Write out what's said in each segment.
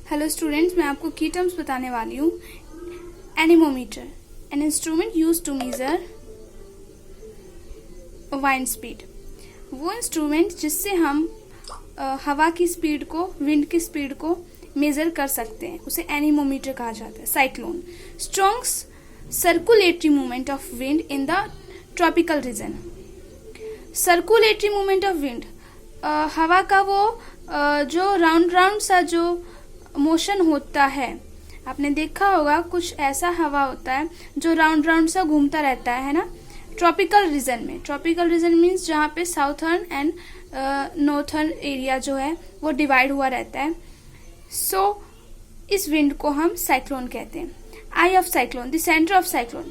Hello students, मैं आपको की टर्म्स बताने वाली हूँ। Anemometer, an instrument use to measure wind speed. वो इंस्ट्रूमेंट जिससे हम हवा की स्पीड को, विंड की स्पीड को मेजर कर सकते हैं, उसे एनीमोमीटर कहा जाता है। Cyclone, strong circulatory movement of wind in the tropical region. Circulatory movement of wind, हवा का वो जो राउंड सा जो मोशन होता है, आपने देखा होगा कुछ ऐसा हवा होता है जो राउंड सा घूमता रहता है ना, ट्रॉपिकल रीजन में। ट्रॉपिकल रीजन मीन्स जहाँ पे साउथर्न एंड नॉर्थर्न एरिया जो है वो डिवाइड हुआ रहता है। सो इस विंड को हम साइक्लोन कहते हैं। Eye of cyclone, the centre of cyclone,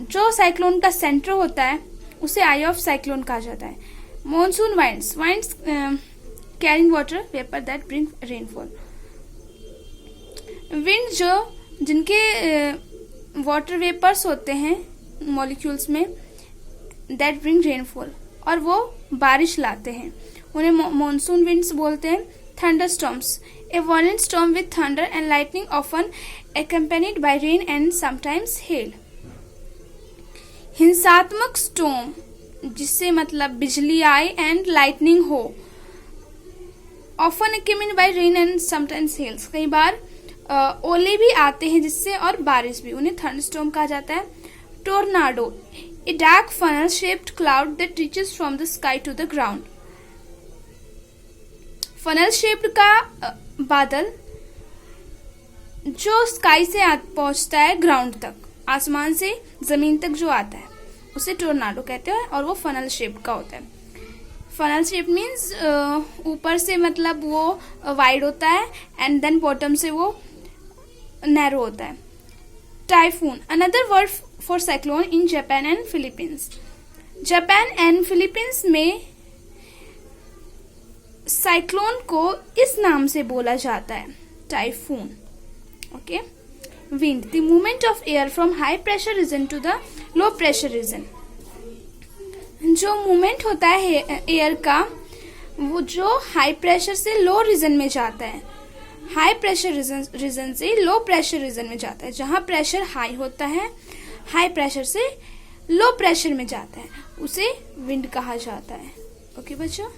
जो साइक्लोन का सेंटर होता है उसे आई ऑफ साइक्लोन कहा जाता है। Monsoon winds, carrying water vapour that bring rainfall. Wind जो जिनके वाटर वेपर्स होते हैं मॉलिक्यूल्स में, दैट ब्रिंग रेनफॉल, और वो बारिश लाते हैं, उन्हें मॉनसून विंड्स बोलते हैं। Thunder storms, A violent storm with thunder and lightning often accompanied by rain and sometimes hail। हिंसात्मक स्टॉर्म, जिससे मतलब बिजली आए एंड लाइटनिंग हो, often accompanied by rain and sometimes hail, कई बार ओले भी आते हैं जिससे, और बारिश भी, उन्हें थंडरस्टॉर्म कहा जाता है। Tornado, a dark funnel shaped cloud that reaches from the sky to the ground. Funnel shaped का बादल जो स्काई से पहुंचता है ग्राउंड तक, आसमान से जमीन तक जो आता है, उसे टोर्नाडो कहते हैं, और वो फनल शेप का होता है। फनल शेप मीन्स ऊपर से मतलब वो वाइड होता है एंड देन बॉटम से वो नैरो होता है। Typhoon, another word for cyclone in Japan and Philippines. Japan and Philippines में साइक्लोन को इस नाम से बोला जाता है, typhoon. Okay. Wind, the movement of air from high pressure region to the low pressure region. जो मूवमेंट होता है एयर का, वो जो हाई प्रेशर से लो रीजन में जाता है, हाई प्रेशर रीजन से लो प्रेशर रीजन में जाता है, जहां प्रेशर हाई होता है, हाई प्रेशर से लो प्रेशर में जाता है, उसे विंड कहा जाता है। ओके बच्चों।